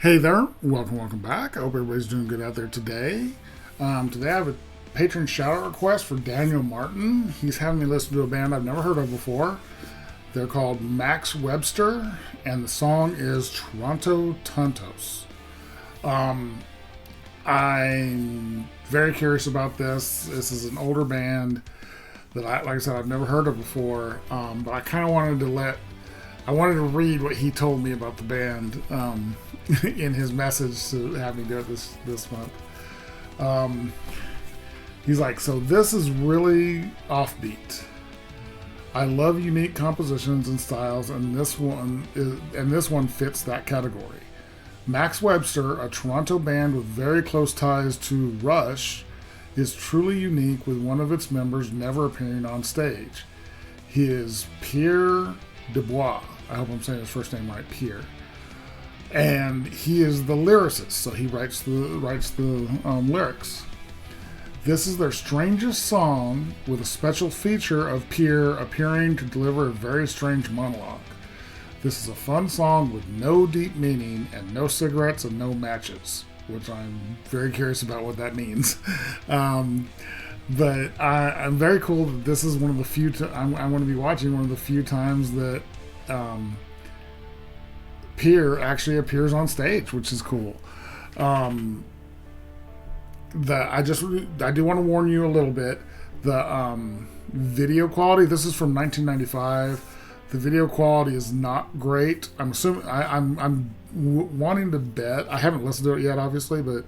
Hey there, welcome back. I hope everybody's doing good out there today. Today I have a patron shout out request for Daniel Martin. He's having me listen to a band I've never heard of before. They're called Max Webster, and the song is Toronto Tontos. I'm very curious about this. This is an older band that like I said, I've never heard of before, but I kind of I wanted to read what he told me about the band in his message to have me do it this month. He's like, so this is really offbeat. I love unique compositions and styles, and this one fits that category. Max Webster, a Toronto band with very close ties to Rush, is truly unique, with one of its members never appearing on stage. He is Pierre Dubois. I hope I'm saying his first name right, Pierre. And he is the lyricist, so he writes the lyrics. This is their strangest song, with a special feature of Pierre appearing to deliver a very strange monologue. This is a fun song with no deep meaning and no cigarettes and no matches, which I'm very curious about what that means. But I'm very cool that this is one of the few. I'm going to be watching one of the few times that Pierre actually appears on stage, which is cool. I do want to warn you a little bit. The video quality. This is from 1995. The video quality is not great. I'm assuming I'm wanting to bet. I haven't listened to it yet, obviously, but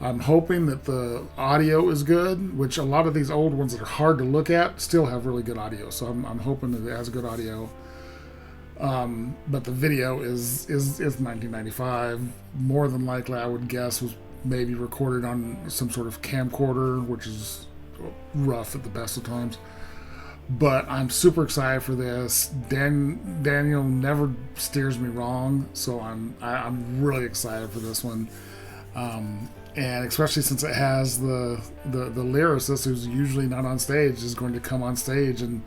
I'm hoping that the audio is good. Which a lot of these old ones that are hard to look at still have really good audio. So I'm hoping that it has good audio. But the video is 1995. More than likely, I would guess was maybe recorded on some sort of camcorder, which is rough at the best of times. But I'm super excited for this. Daniel never steers me wrong, so I'm really excited for this one. And especially since it has the lyricist, who's usually not on stage, is going to come on stage and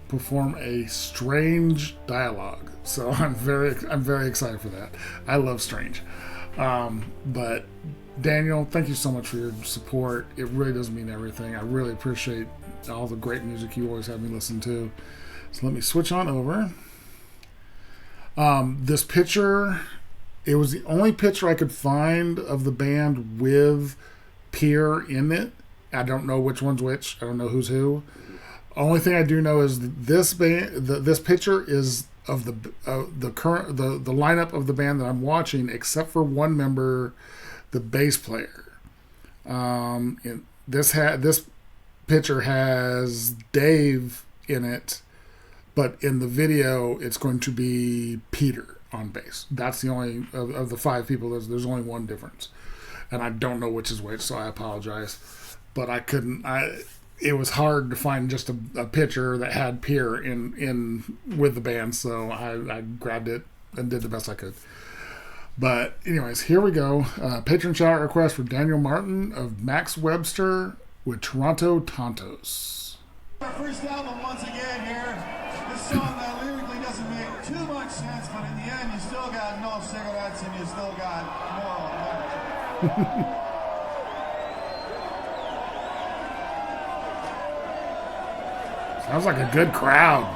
perform a strange dialogue. So I'm very excited for that. I love strange. But Daniel, thank you so much for your support. It really does mean everything. I really appreciate all the great music you always have me listen to. So let me switch on over. This picture, it was the only picture I could find of the band with Pierre in it. I don't know which one's which. I don't know who's who. Only thing I do know is this band. This picture is of the lineup of the band that I'm watching, except for one member, the bass player. This picture has Dave in it, but in the video it's going to be Peter on bass. That's the only of the five people. There's only one difference, and I don't know which is which, so I apologize. But I couldn't. It was hard to find just a picture that had Pierre in with the band, so I grabbed it and did the best I could. But anyways, here we go. Patron shout-out request for Daniel Martin of Max Webster with Toronto Tontos. Our first album once again here. This song that lyrically doesn't make too much sense, but in the end you still got no cigarettes and you still got moral. Sounds like a good crowd.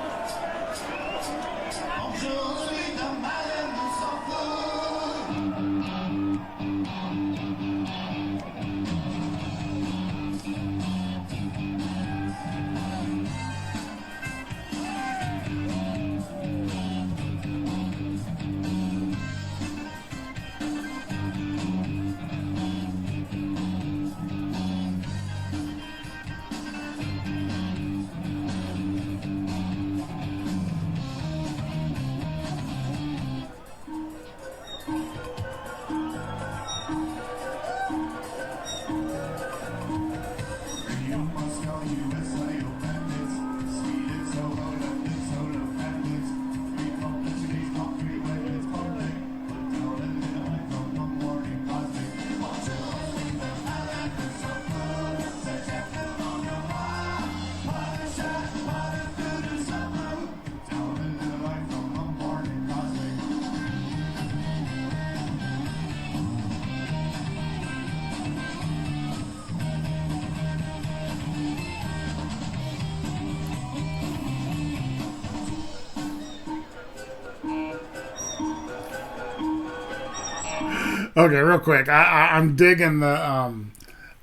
Okay, real quick. I'm digging I'm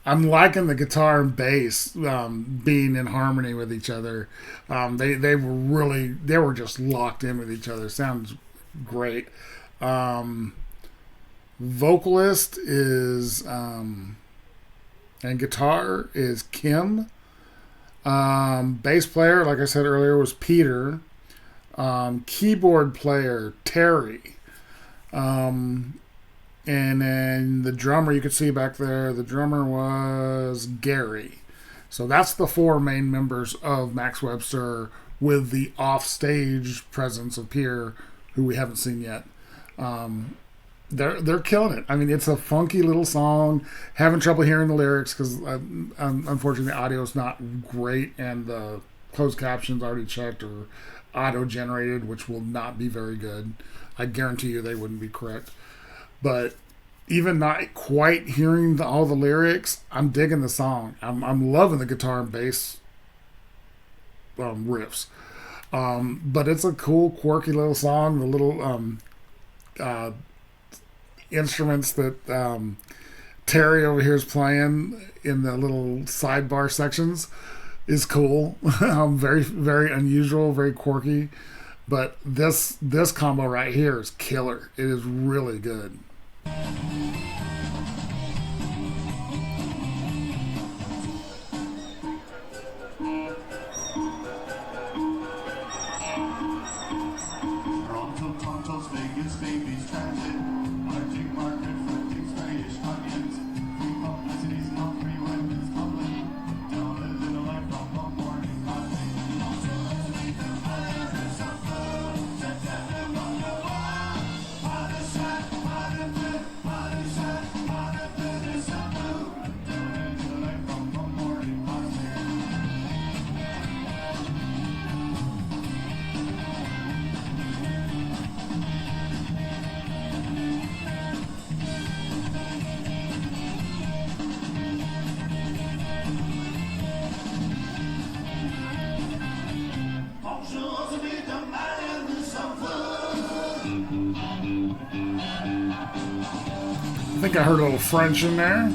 liking the guitar and bass being in harmony with each other. They were just locked in with each other. Sounds great. Um, vocalist is and guitar is Kim. Bass player, like I said earlier, was Peter. Keyboard player Terry. Um, And then the drummer, you could see back there, the drummer was Gary. So that's the four main members of Max Webster with the offstage presence of Pierre, who we haven't seen yet. Um, they're killing it. I mean, it's a funky little song. Having trouble hearing the lyrics because unfortunately the audio is not great and the closed captions already checked or auto generated, which will not be very good. I guarantee you they wouldn't be correct. But even not quite hearing all the lyrics, I'm digging the song. I'm loving the guitar and bass riffs. But it's a cool, quirky little song. The little uh, instruments that Terry over here is playing in the little sidebar sections is cool. Very, very unusual, very quirky. But this combo right here is killer. It is really good. Toronto, Tontos, Vegas, babies, transit. Arctic market, flipping Spanish onions. Free publicity's not free when it's public. Down a little life from the morning coffee. I think I heard a little French in there.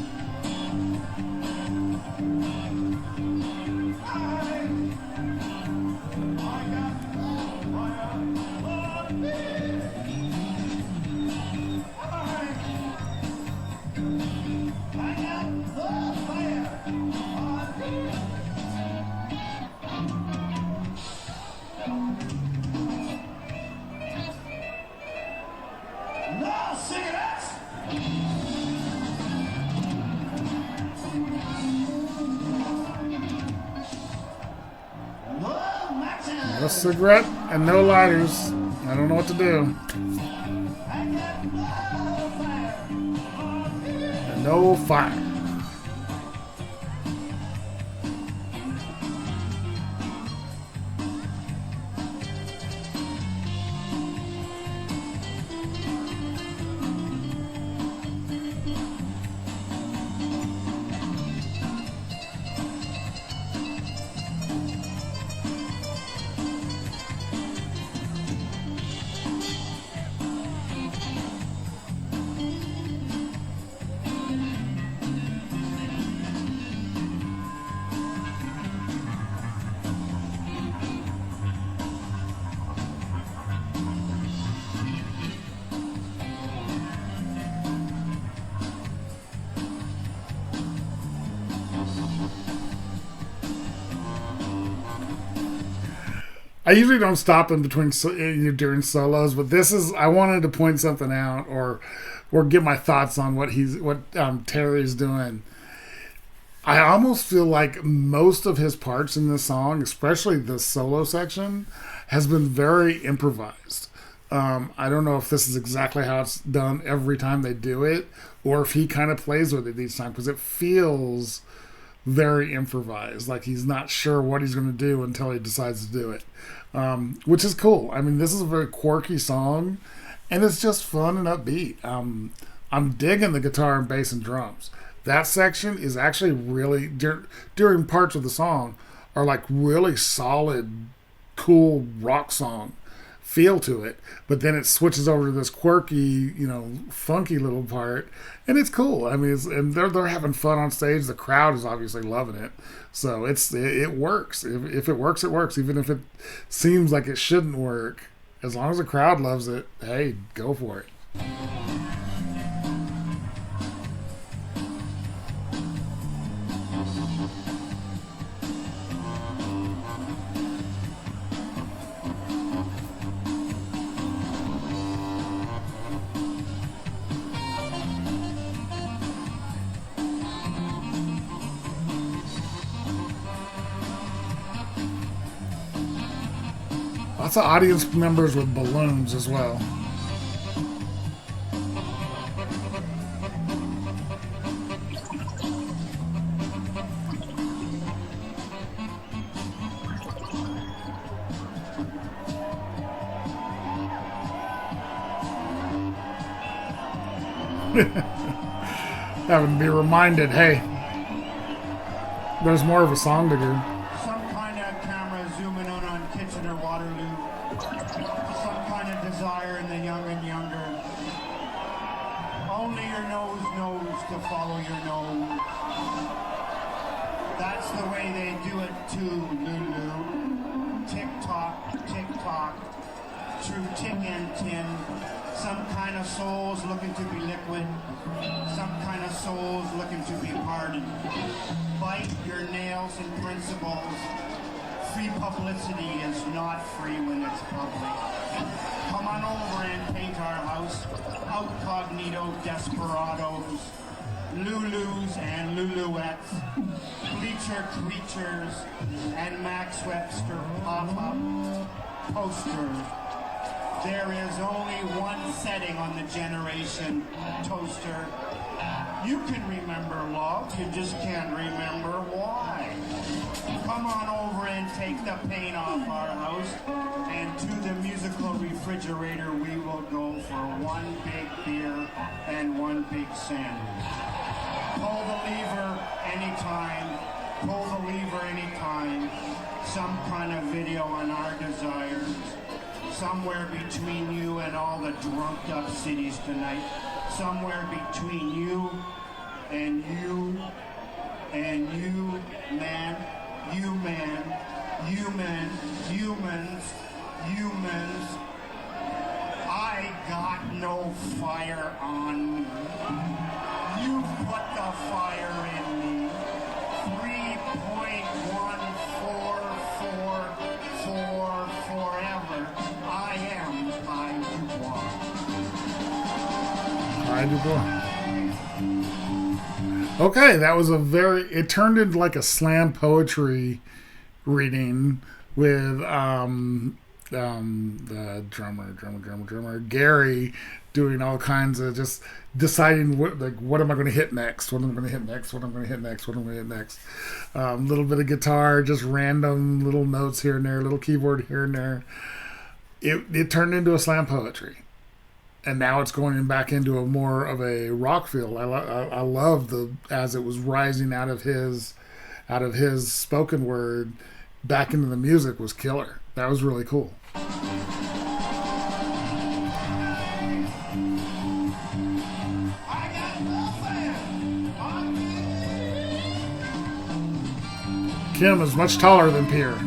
No cigarettes! No cigarette and no lighters. I don't know what to do. And no fire. I usually don't stop in between during solos, but this is I wanted to point something out or give my thoughts on what Terry's doing. I almost feel like most of his parts in this song, especially the solo section, has been very improvised. I don't know if this is exactly how it's done every time they do it, or if he kind of plays with it each time because it feels very improvised, like he's not sure what he's going to do until he decides to do it, which is cool. I mean, this is a very quirky song, and it's just fun and upbeat. I'm digging the guitar and bass and drums. That section is actually really, during parts of the song, are like really solid, cool rock song. feel to it, but then it switches over to this quirky, funky little part, and it's cool. I mean, and they're having fun on stage. The crowd is obviously loving it, so it works. If it works, it works. Even if it seems like it shouldn't work, as long as the crowd loves it, hey, go for it. Lots of audience members with balloons as well. Having to be reminded, hey, there's more of a song to do. Some kind of camera zooming in on Kitchener Waterloo. Some kind of desire in the young and younger. Only your nose knows to follow your nose. That's the way they do it too, Lulu. Tick-tock, tick-tock. Through tick and tin. Some kind of souls looking to be liquid. Some kind of souls looking to be pardoned. Bite your nails and principles. Free publicity is not free when it's public. Come on over and paint our house. Outcognito desperados. Lulus and Luluettes. Bleacher creatures. And Max Webster pop-up posters. There is only one setting on the generation toaster. You can remember love, you just can't remember why. Come on over and take the paint off our house, and to the musical refrigerator we will go for one big beer and one big sandwich. Pull the lever anytime, pull the lever anytime. Some kind of video on our desires. Somewhere between you and all the drunked up cities tonight. Somewhere between you and you and you, man, you man, human, humans, humans. I got no fire on me. You put the fire in me. 3.1444 forever. I am I Dubois. Okay, that was it turned into like a slam poetry reading with the drummer Gary doing all kinds of just deciding what am I going to hit next, what am I going to hit next, what am I going to hit next, what am I going to hit next. Little bit of guitar, just random little notes here and there, little keyboard here and there. It turned into a slam poetry. And now it's going back into a more of a rock feel. I love as it was rising out of his spoken word back into the music was killer. That was really cool. Kim is much taller than Pyre.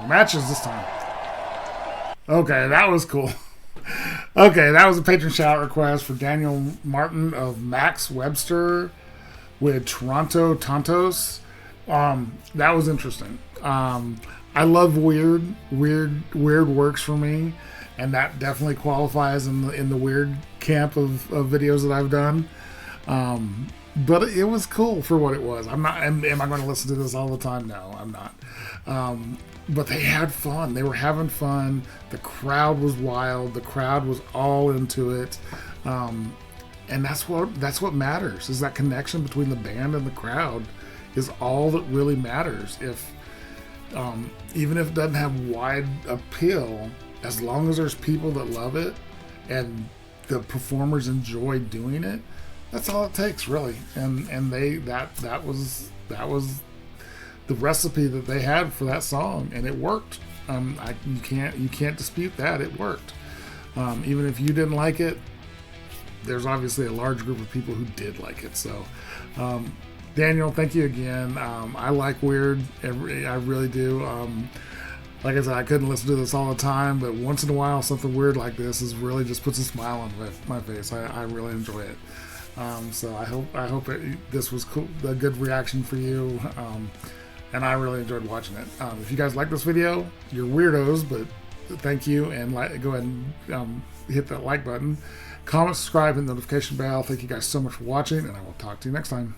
Matches this time. Okay, that was cool. Okay, that was a patron shout request for Daniel Martin of Max Webster with Toronto Tontos. That was interesting. I love weird works for me, and that definitely qualifies in the weird camp of videos that I've done. but it was cool for what it was. I'm not. Am I going to listen to this all the time? No, I'm not. But they had fun. They were having fun. The crowd was wild. The crowd was all into it. And that's what matters. Is that connection between the band and the crowd is all that really matters. If even if it doesn't have wide appeal, as long as there's people that love it and the performers enjoy doing it, that's all it takes, really. And that was the recipe that they had for that song, and it worked. You can't dispute that. It worked. Even if you didn't like it, there's obviously a large group of people who did like it. So, Daniel, thank you again. I like Weird. I really do. Like I said, I couldn't listen to this all the time, but once in a while, something weird like this is really just puts a smile on my face. I really enjoy it. So I hope this was cool, a good reaction for you. And I really enjoyed watching it. If you guys like this video, you're weirdos, but thank you, and go ahead and hit that like button. Comment, subscribe, and notification bell. Thank you guys so much for watching, and I will talk to you next time.